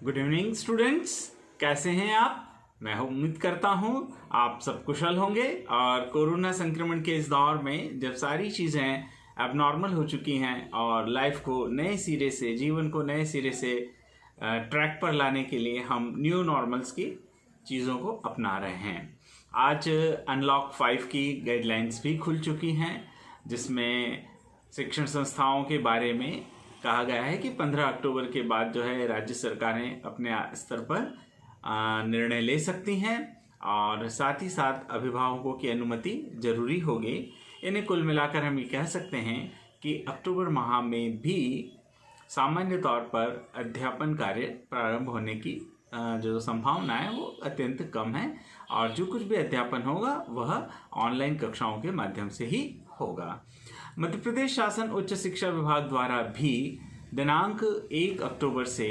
Good evening students, कैसे हैं आप। मैं उम्मीद करता हूं आप सब कुशल होंगे। और कोरोना संक्रमण के इस दौर में जब सारी चीज़ें अब नॉर्मल हो चुकी हैं और लाइफ को नए सिरे से, जीवन को नए सिरे से ट्रैक पर लाने के लिए हम न्यू नॉर्मल्स की चीज़ों को अपना रहे हैं। आज अनलॉक 5 की गाइडलाइंस भी खुल चुकी हैं, जिसमें शिक्षण संस्थाओं के बारे में कहा गया है कि 15 अक्टूबर के बाद जो है राज्य सरकारें अपने स्तर पर निर्णय ले सकती हैं और साथ ही साथ अभिभावकों की अनुमति जरूरी होगी। इन्हें कुल मिलाकर हम ये कह सकते हैं कि अक्टूबर माह में भी सामान्य तौर पर अध्यापन कार्य प्रारंभ होने की जो संभावना है वो अत्यंत कम है और जो कुछ भी अध्यापन होगा वह ऑनलाइन कक्षाओं के माध्यम से ही होगा। मध्य प्रदेश शासन उच्च शिक्षा विभाग द्वारा भी दिनांक 1 अक्टूबर से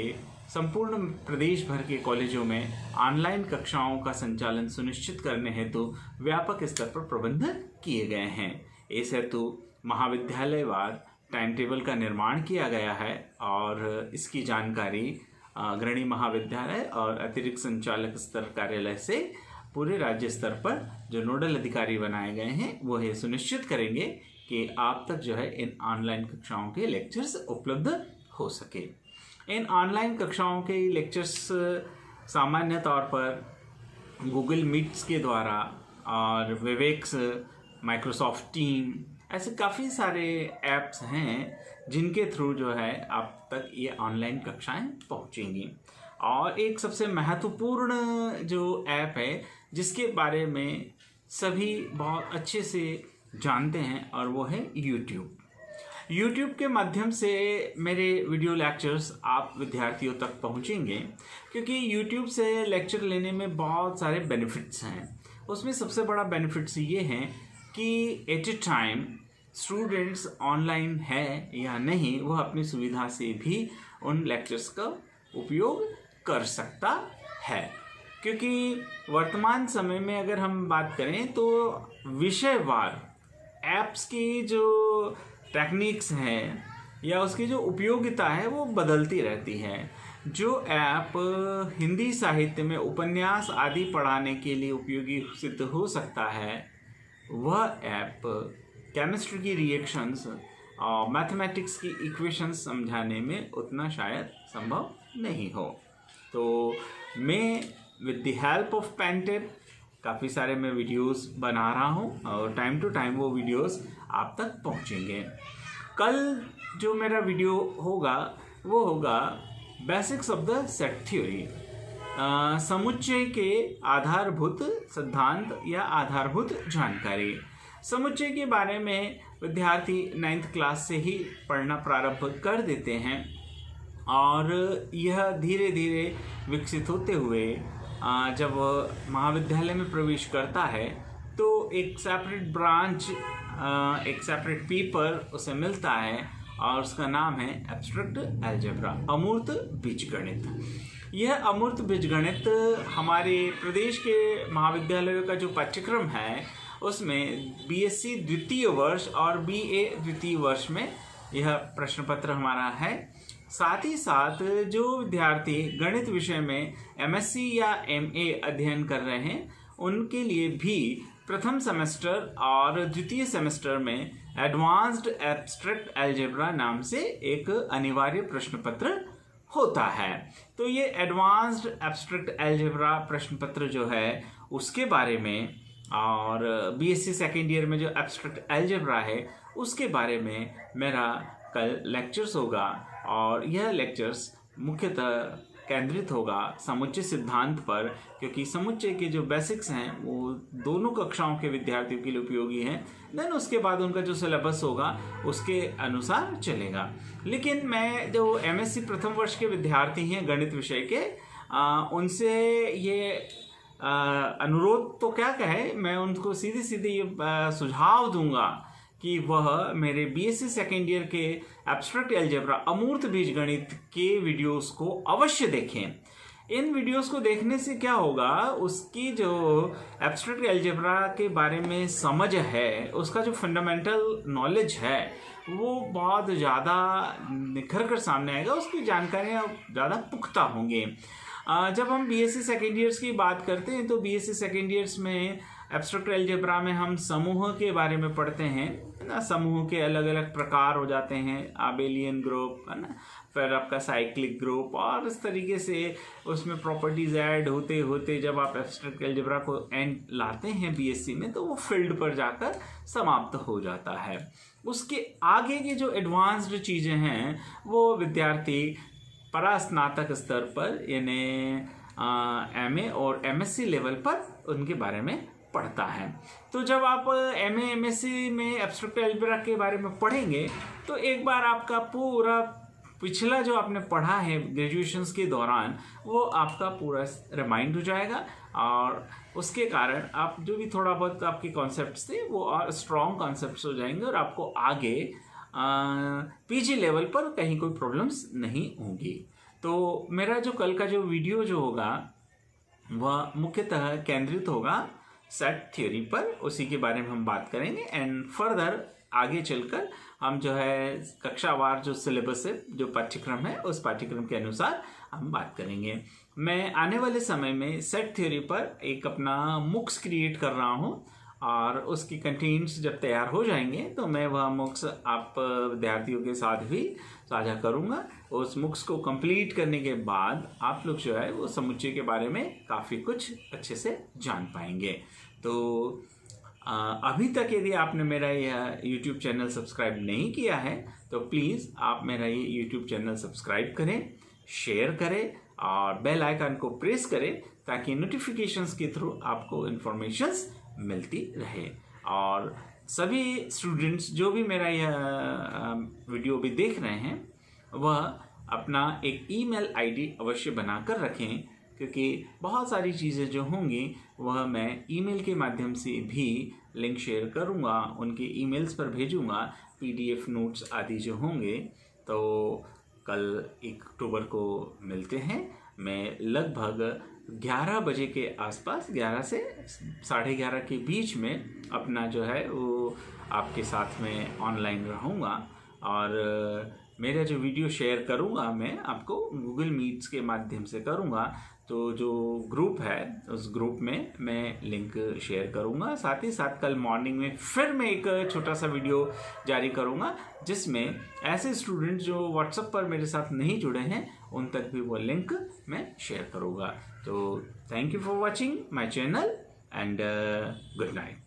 संपूर्ण प्रदेश भर के कॉलेजों में ऑनलाइन कक्षाओं का संचालन सुनिश्चित करने हेतु व्यापक स्तर पर प्रबंध किए गए हैं। इस हेतु महाविद्यालयवार टाइम टेबल का निर्माण किया गया है और इसकी जानकारी अग्रणी महाविद्यालय और अतिरिक्त संचालक स्तर कार्यालय से पूरे राज्य स्तर पर जो नोडल अधिकारी बनाए गए हैं वो ये सुनिश्चित करेंगे कि आप तक जो है इन ऑनलाइन कक्षाओं के लेक्चर्स उपलब्ध हो सके। इन ऑनलाइन कक्षाओं के लेक्चर्स सामान्य तौर पर गूगल मीट्स के द्वारा और वेवेक्स, माइक्रोसॉफ्ट टीम, ऐसे काफ़ी सारे ऐप्स हैं जिनके थ्रू जो है आप तक ये ऑनलाइन कक्षाएं पहुंचेंगी। और एक सबसे महत्वपूर्ण जो ऐप है जिसके बारे में सभी बहुत अच्छे से जानते हैं और वो है यूट्यूब के माध्यम से मेरे वीडियो लेक्चर्स आप विद्यार्थियों तक पहुंचेंगे, क्योंकि यूट्यूब से लेक्चर लेने में बहुत सारे बेनिफिट्स हैं। उसमें सबसे बड़ा बेनिफिट्स ये हैं कि at a time students online है या नहीं वह अपनी सुविधा से भी उन लेक्चर्स का उपयोग कर सकता है। क्योंकि वर्तमान समय में अगर हम बात करें तो विषयवार ऐप्स की जो टेक्निक्स हैं या उसकी जो उपयोगिता है वो बदलती रहती है। जो ऐप हिंदी साहित्य में उपन्यास आदि पढ़ाने के लिए उपयोगी सिद्ध हो सकता है, वह ऐप केमिस्ट्री की रिएक्शंस और मैथमेटिक्स की इक्वेशंस समझाने में उतना शायद संभव नहीं हो। तो मैं with the help of painted काफ़ी सारे मैं वीडियोस बना रहा हूँ और टाइम टू टाइम वो वीडियोस आप तक पहुँचेंगे। कल जो मेरा वीडियो होगा वो होगा basics of the set theory, समुच्चय के आधारभूत सिद्धांत या आधारभूत जानकारी। समुच्चय के बारे में विद्यार्थी 9th क्लास से ही पढ़ना प्रारंभ कर देते हैं और यह धीरे धीरे विकसित होते हुए जब महाविद्यालय में प्रवेश करता है तो एक सेपरेट ब्रांच, एक सेपरेट पेपर उसे मिलता है और उसका नाम है एब्स्ट्रैक्ट अलजेब्रा, अमूर्त बीजगणित। यह अमूर्त बीजगणित हमारे प्रदेश के महाविद्यालयों का जो पाठ्यक्रम है उसमें बीएससी द्वितीय वर्ष और बीए द्वितीय वर्ष में यह प्रश्न पत्र हमारा है। साथ ही साथ जो विद्यार्थी गणित विषय में एमएससी या एमए अध्ययन कर रहे हैं उनके लिए भी प्रथम सेमेस्टर और द्वितीय सेमेस्टर में एडवांस्ड एब्स्ट्रैक्ट अलजेब्रा नाम से एक अनिवार्य प्रश्न पत्र होता है। तो ये एडवांस्ड एब्स्ट्रैक्ट अलजेब्रा प्रश्न पत्र जो है उसके बारे में और बीएससी सेकेंड ईयर में जो एब्स्ट्रैक्ट अलजेब्रा है उसके बारे में मेरा कल लेक्चर्स होगा और यह लेक्चर्स मुख्यतः केंद्रित होगा समुच्चय सिद्धांत पर, क्योंकि समुच्चय के जो बेसिक्स हैं वो दोनों कक्षाओं के विद्यार्थियों के लिए उपयोगी हैं। देन उसके बाद उनका जो सिलेबस होगा उसके अनुसार चलेगा। लेकिन मैं जो एमएससी प्रथम वर्ष के विद्यार्थी हैं गणित विषय के उनसे ये अनुरोध तो क्या कहे, मैं उनको सीधे सीधे ये सुझाव दूंगा कि वह मेरे बीएससी सेकेंड ईयर के एब्स्ट्रैक्ट अलजेब्रा अमूर्त बीजगणित के वीडियोस को अवश्य देखें। इन वीडियोस को देखने से क्या होगा, उसकी जो एब्स्ट्रैक्ट अलजेब्रा के बारे में समझ है, उसका जो फंडामेंटल नॉलेज है वो बहुत ज़्यादा निखर कर सामने आएगा, उसकी जानकारियाँ ज़्यादा पुख्ता होंगी। जब हम बीएससी सेकेंड ईयर्स की बात करते हैं तो बीएससी सेकेंड ईयर्स में एब्स्ट्रैक्ट अलजेब्रा में हम समूह के बारे में पढ़ते हैं, है ना। समूह के अलग अलग प्रकार हो जाते हैं, आबेलियन ग्रुप, है ना, फिर आपका साइक्लिक ग्रुप, और इस तरीके से उसमें प्रॉपर्टीज ऐड होते होते जब आप एब्स्ट्रैक्ट अलजेब्रा को एंड लाते हैं बीएससी में तो वो फील्ड पर जाकर समाप्त हो जाता है। उसके आगे की जो एडवांस्ड चीज़ें हैं वो विद्यार्थी परास्नातक स्तर पर यानी एमए और एमएससी लेवल पर उनके बारे में पढ़ता है। तो जब आप एमए एमएससी में एब्स्ट्रैक्ट अलजेब्रा के बारे में पढ़ेंगे तो एक बार आपका पूरा पिछला जो आपने पढ़ा है ग्रेजुएशंस के दौरान वो आपका पूरा रिमाइंड हो जाएगा, और उसके कारण आप जो भी थोड़ा बहुत आपके कॉन्सेप्ट्स थे वो और स्ट्रॉन्ग कॉन्सेप्ट्स हो जाएंगे और आपको आगे पीजी लेवल पर कहीं कोई प्रॉब्लम्स नहीं होंगी। तो मेरा जो कल का जो वीडियो जो होगा वह मुख्यतः केंद्रित होगा सेट थ्योरी पर, उसी के बारे में हम बात करेंगे। एंड फर्दर आगे चलकर हम जो है कक्षावार जो सिलेबस है, जो पाठ्यक्रम है, उस पाठ्यक्रम के अनुसार हम बात करेंगे। मैं आने वाले समय में सेट थ्योरी पर एक अपना मुक्स क्रिएट कर रहा हूँ, और उसकी कंटेंट्स जब तैयार हो जाएंगे तो मैं वह मुक्स आप विद्यार्थियों के साथ भी साझा करूँगा। उस मुक्स को कंप्लीट करने के बाद आप लोग जो है वो समुच्चय के बारे में काफ़ी कुछ अच्छे से जान पाएंगे। तो अभी तक यदि आपने मेरा यह YouTube चैनल सब्सक्राइब नहीं किया है तो प्लीज़ आप मेरा ये YouTube चैनल सब्सक्राइब करें, शेयर करें और बेल आइकन को प्रेस करें ताकि नोटिफिकेशंस के थ्रू आपको इन्फॉर्मेशंस मिलती रहे। और सभी स्टूडेंट्स जो भी मेरा यह वीडियो भी देख रहे हैं वह अपना एक ईमेल आईडी अवश्य बनाकर रखें, क्योंकि बहुत सारी चीज़ें जो होंगी वह मैं ईमेल के माध्यम से भी लिंक शेयर करूंगा, उनके ईमेल्स पर भेजूंगा पीडीएफ नोट्स आदि जो होंगे। तो कल 1 अक्टूबर को मिलते हैं। मैं लगभग 11 बजे के आसपास, 11 से 11:30 के बीच में अपना जो है वो आपके साथ में ऑनलाइन रहूँगा, और मेरा जो वीडियो शेयर करूँगा मैं आपको गूगल मीट्स के माध्यम से करूँगा। तो जो ग्रुप है उस ग्रुप में मैं लिंक शेयर करूँगा। साथ ही साथ कल मॉर्निंग में फिर मैं एक छोटा सा वीडियो जारी करूँगा जिसमें ऐसे स्टूडेंट जो व्हाट्सएप पर मेरे साथ नहीं जुड़े हैं उन तक भी वो लिंक मैं शेयर करूँगा। तो thank you for watching my channel and good night.